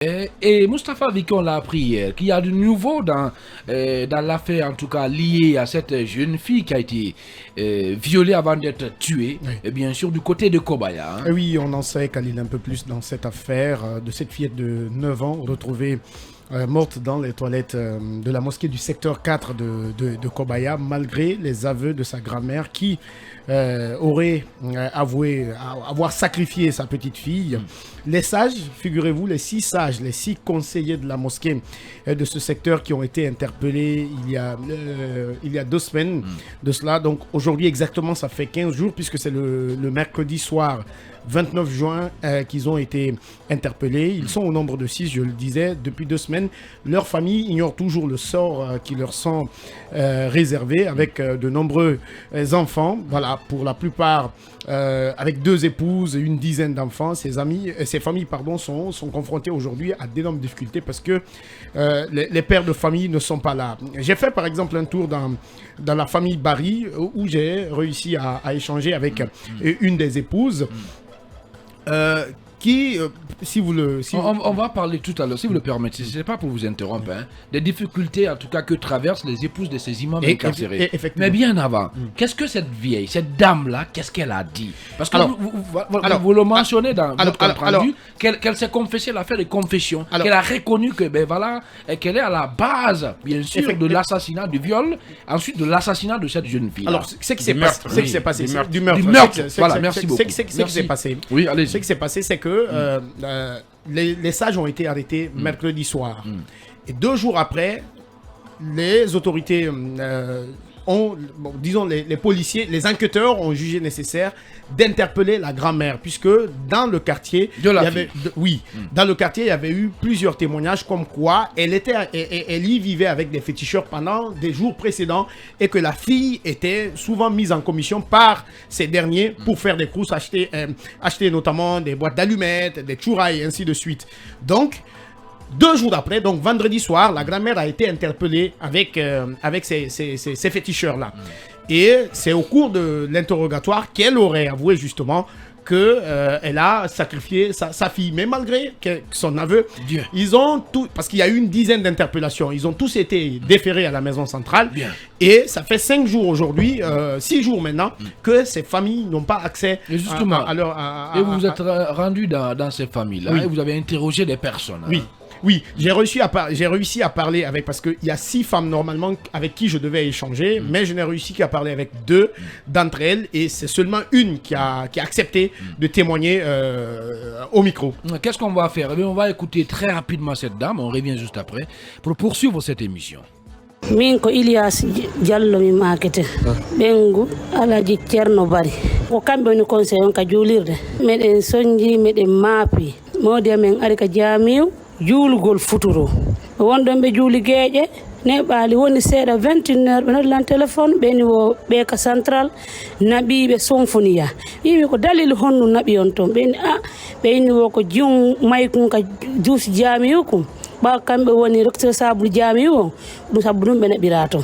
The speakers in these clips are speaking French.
Et Mustapha Vicky, l'a appris hier qu'il y a de nouveau dans l'affaire, en tout cas liée à cette jeune fille qui a été violée avant d'être tuée, Oui. et bien sûr du côté de Kobaya. Et oui, on en sait, Khalil, un peu plus dans cette affaire de cette fillette de 9 ans retrouvée morte dans les toilettes de la mosquée du secteur 4 de Kobaya, malgré les aveux de sa grand-mère qui aurait avoué avoir sacrifié sa petite fille. Les sages, figurez-vous, les 6 sages, les 6 conseillers de la mosquée de ce secteur qui ont été interpellés il y a 2 semaines de cela. Donc aujourd'hui exactement, ça fait 15 jours puisque c'est le mercredi soir 29 juin qu'ils ont été interpellés. Ils sont au nombre de 6, je le disais, depuis 2 semaines. Leur famille ignore toujours le sort qui leur sont réservés avec de nombreux enfants. Voilà, pour la plupart avec 2 épouses et une dizaine d'enfants. Ces familles sont confrontées aujourd'hui à d'énormes difficultés parce que les pères de famille ne sont pas là. J'ai fait par exemple un tour dans la famille Barry où j'ai réussi à échanger avec une des épouses. Qui, On va parler tout à l'heure, si vous le permettez, ce n'est pas pour vous interrompre, des difficultés en tout cas que traversent les épouses de ces imams incarcérés. Mais bien avant, qu'est-ce que cette vieille, cette dame-là, qu'est-ce qu'elle a dit? Parce que vous le mentionnez dans votre compte rendu, qu'elle s'est confessée, elle a fait des confessions, qu'elle a reconnu que, qu'elle est à la base, bien sûr, de l'assassinat, du viol, ensuite de l'assassinat de cette jeune fille. Alors, ce qui s'est passé, du meurtre. Voilà, merci beaucoup. Ce qui s'est passé, oui, allez. Ce qui s'est passé, c'est que les sages ont été arrêtés mercredi soir. Et 2 jours après, les autorités les policiers, les enquêteurs ont jugé nécessaire d'interpeller la grand-mère, puisque dans le quartier, dans le quartier, il y avait eu plusieurs témoignages comme quoi elle y vivait avec des féticheurs pendant des jours précédents et que la fille était souvent mise en commission par ces derniers pour faire des courses, acheter notamment des boîtes d'allumettes, des chourailles et ainsi de suite. Donc, 2 jours après, donc vendredi soir, la grand-mère a été interpellée avec ces féticheurs-là. Et c'est au cours de l'interrogatoire qu'elle aurait avoué justement qu'elle a sacrifié sa fille. Mais malgré son aveu, ils ont tout, parce qu'il y a eu une dizaine d'interpellations, ils ont tous été déférés à la maison centrale. Et ça fait 5 jours aujourd'hui, 6 jours maintenant, que ces familles n'ont pas accès à leur... Et vous vous êtes rendu dans ces familles-là, et vous avez interrogé des personnes. Oui, j'ai réussi à parler avec, parce qu'il y a 6 femmes normalement avec qui je devais échanger, mais je n'ai réussi qu'à parler avec 2 d'entre elles, et c'est seulement une qui a accepté de témoigner au micro. Qu'est-ce qu'on va faire? On va écouter très rapidement cette dame, on revient juste après, pour poursuivre cette émission. Min ko Ilias Diallo mi makete ɓengu alaji ceerno bari ko kamɓe woni conseil on ka juulirde meɗen soñji meɗen maapi modi amen ari ka jaamiw juulugol futuro wonɗon ɓe juuli gueeƴe ne ɓaali woni seeɗa 21 ɓe noddilan téléphone ɓeni wo ɓeeka central naɓiɓe sonfoniya wimi ko dalil honno naɓi on toon ɓeni ɓeyni wo ko jum maykun ka juusi jaamiw kum ɓawa kamɓe woni recteur sabule jaamiw o ɗum sabu ɗum ɓe naɓira toon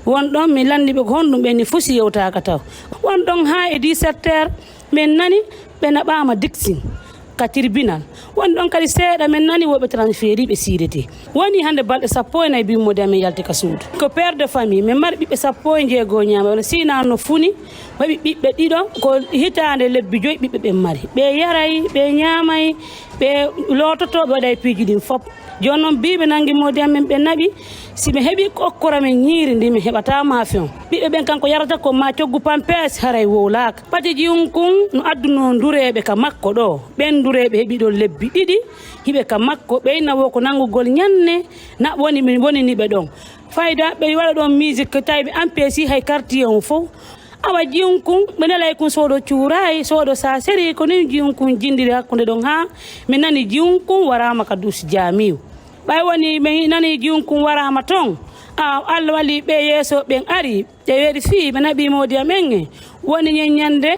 wonɗon mi landiɓe ko honɗum ɓeni fusi yewtaka taw wonɗon ha e 17 heures min nani ɓe naɓama dixin ka tribunal wonɗon kadi seeɗa men nani woɓe transféri ɓe siirete woni hande balɗe 14 bimmode amen yalti ka suudu ko père de famille min mari ɓiɓɓe 16 ñaama wona sinano funi waɗi ɓiɓɓe ɗiɗo ko hitande lebbi 5 ɓiɓɓe ɓen mari ɓe yaray ɓe ñaamay ɓe lototo ɓe waɗa e piiji ɗin fop joni noon biɓe nanguimode amen ɓe naɓi siɓe heeɓi kokkora men ñiiri ndi mi heɓata maafe on ɓiɓɓe ɓen kanko yarata ko ma coggu pampes haray wowlaka patiji um kun no adduno ndureɓe ka makko ɗo ɓen ndureɓe heeɓi ɗo lebbi 2 hiɓe ka makko ɓeynawo ko nanngugol ñanne na woni min woniniɓe ɗon fayda ɓe waɗa ɗon musique tawi ɓe empêci hay quartier on fof awa jiwnkun ɓe nelay kun sooɗo cuuray sooɗo sa séri ko ni jiwnkun jindiri hakkude ɗon ha mi nani jiwnkun warama ka duusi jaamiw ɓay woni ɓe nani jiwnkun warama toon Allah walli ɓe yeeso ɓen ari ɓe weɗi fii ɓe naɓi modi amen e woni ñeññande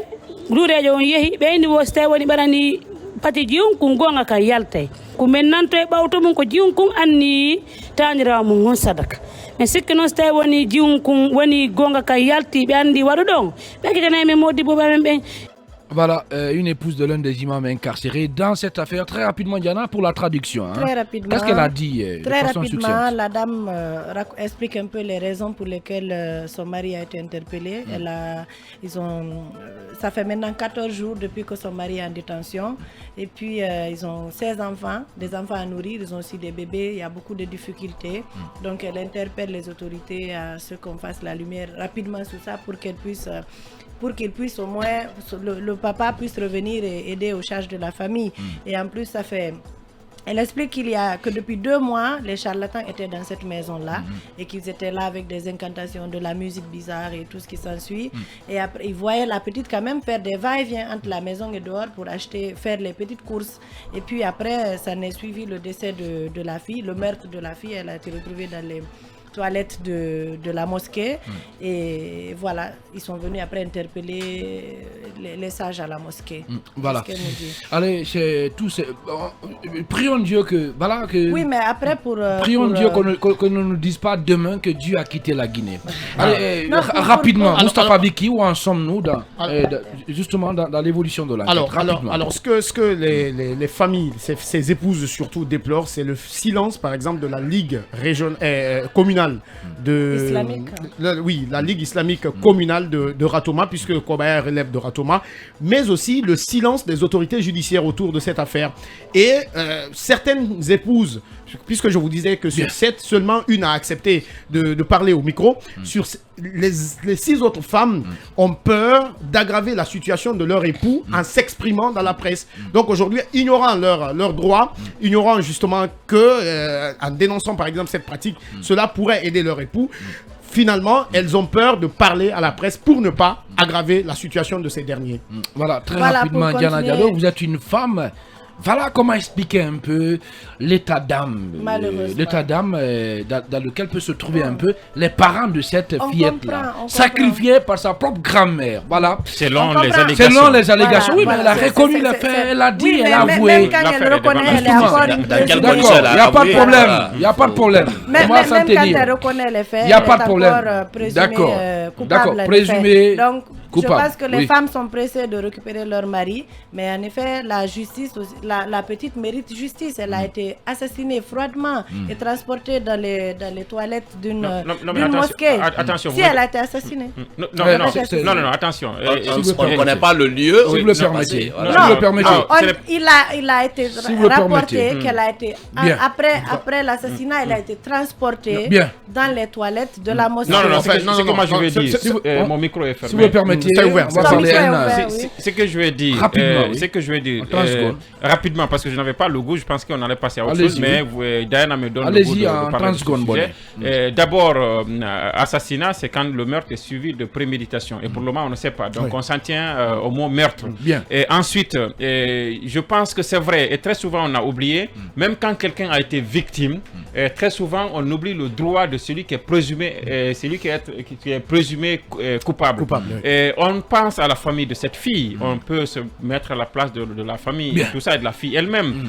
durejo on yeehi ɓeyni wo so tawi woni ɓarani pati jiwnkun gonga ka yaltay ko min nanto e ɓawto mum ko jiwnkun anni tanirawa mum on sadaka mi sikki noon so tawi woni jiwnkun woni gonga ka yalti ɓe andi waɗu ɗon ɓe ketanayi men moddi boɓe amen ɓen Voilà, une épouse de l'un des imams incarcérés dans cette affaire. Très rapidement, Diana, pour la traduction. Hein. Très rapidement. Qu'est-ce qu'elle a dit Très rapidement, la dame explique un peu les raisons pour lesquelles son mari a été interpellé. Ça fait maintenant 14 jours depuis que son mari est en détention. Et puis, ils ont 16 enfants, des enfants à nourrir. Ils ont aussi des bébés. Il y a beaucoup de difficultés. Donc, elle interpelle les autorités à ce qu'on fasse la lumière rapidement sur ça pour qu'il puisse au moins, le papa puisse revenir et aider aux charges de la famille. Et en plus, elle explique que depuis 2 mois, les charlatans étaient dans cette maison-là et qu'ils étaient là avec des incantations, de la musique bizarre et tout ce qui s'ensuit. Et après, ils voyaient la petite quand même faire des va-et-vient entre la maison et dehors pour faire les petites courses. Et puis après, ça n'est suivi le décès de la fille, le meurtre de la fille. Elle a été retrouvée dans les toilettes de la mosquée. Et voilà, ils sont venus après interpeller les sages à la mosquée. Voilà. Allez, c'est tout. Prions Dieu que... Voilà, que oui, mais après prions Dieu qu'on ne nous dise pas demain que Dieu a quitté la Guinée. Allez, rapidement, Moustapha Biki, où en sommes-nous justement dans l'évolution de l'enquête? Alors, ce que les familles, ces épouses surtout déplorent, c'est le silence, par exemple, de la Ligue communale islamique. La Ligue islamique communale de Ratoma, puisque Kobaya relève de Ratoma, mais aussi le silence des autorités judiciaires autour de cette affaire. Et certaines épouses, puisque je vous disais que sur 7, seulement une a accepté de parler au micro, sur les 6 autres femmes ont peur d'aggraver la situation de leur époux en s'exprimant dans la presse. Donc aujourd'hui, ignorant leurs droits, ignorant justement que, en dénonçant par exemple cette pratique, cela pourrait aider leur époux, finalement, elles ont peur de parler à la presse pour ne pas aggraver la situation de ces derniers. Voilà, très rapidement, Diana Diallo, vous êtes une femme. Voilà comment expliquer un peu l'état d'âme dans lequel peut se trouver un peu les parents de cette fillette-là, sacrifiée par sa propre grand-mère. Voilà. Selon les allégations. Voilà, oui, mais elle a reconnu les faits, elle a dit, elle a avoué. Même quand elle reconnaît, elle est encore une d'accord, il n'y a pas de problème. Il n'y a pas de problème. Même quand elle reconnaît les faits, il n'y a pas de problème. D'accord, présumé. Donc, coupable. Je pense que les femmes sont pressées de récupérer leur mari, mais en effet, la justice, la petite mérite justice. Elle a été assassinée froidement et transportée dans les toilettes d'une mosquée. Attention, si elle a été assassinée. Non, attention. On ne connaît pas le lieu. Si vous le permettez. Il a été rapporté qu'elle a été, après l'assassinat, elle a été transportée dans les toilettes de la mosquée. Non, c'est que moi je vais dire. Mon micro est fermé. Si vous le permettez. C'est que je vais dire. Rapidement. C'est que je vais dire. Rapidement, parce que je n'avais pas le goût, je pense qu'on allait passer à autre chose, mais Diana me donne le goût de parler de ce sujet. D'abord, assassinat, c'est quand le meurtre est suivi de préméditation. Et pour le moment, on ne sait pas. Donc, on s'en tient au mot meurtre. Et ensuite, je pense que c'est vrai, et très souvent, on a oublié, même quand quelqu'un a été victime, très souvent, on oublie le droit de celui qui est présumé, coupable. Et on pense à la famille de cette fille. On peut se mettre à la place de la famille, et tout ça, et de la fille elle-même.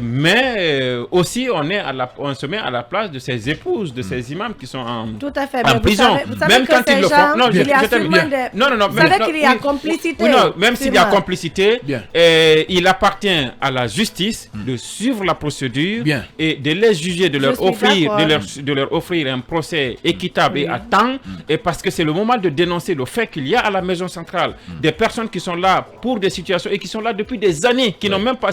Mais aussi, on se met à la place de ses épouses, de ses imams qui sont en prison. Vous savez même quand ils le font. Non, je termine bien. Vous savez qu'il y a complicité. Même s'il y a complicité, il appartient à la justice de suivre la procédure et de les juger, de leur offrir un procès équitable et à temps. Et parce que c'est le moment de dénoncer le fait qu'il y a à la maison centrale des personnes qui sont là pour des situations et qui sont là depuis des années, qui n'ont même pas...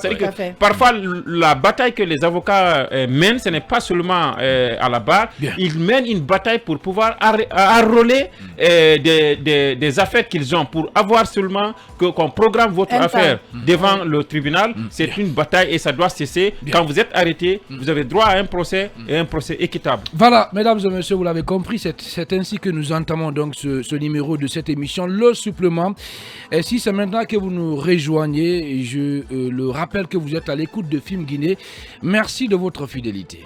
Parfois, la bataille que les avocats mènent, ce n'est pas seulement à la barre. Ils mènent une bataille pour pouvoir enrôler des affaires qu'ils ont, pour avoir seulement qu'on programme votre affaire devant le tribunal. C'est une bataille et ça doit cesser. Quand vous êtes arrêté, vous avez droit à un procès et un procès équitable. Voilà, mesdames et messieurs, vous l'avez compris, c'est ainsi que nous entamons donc ce numéro de cette émission, le supplément. Et si c'est maintenant que vous nous rejoignez, je le rappelle que vous êtes à l'écoute de Film Guinée. Merci de votre fidélité.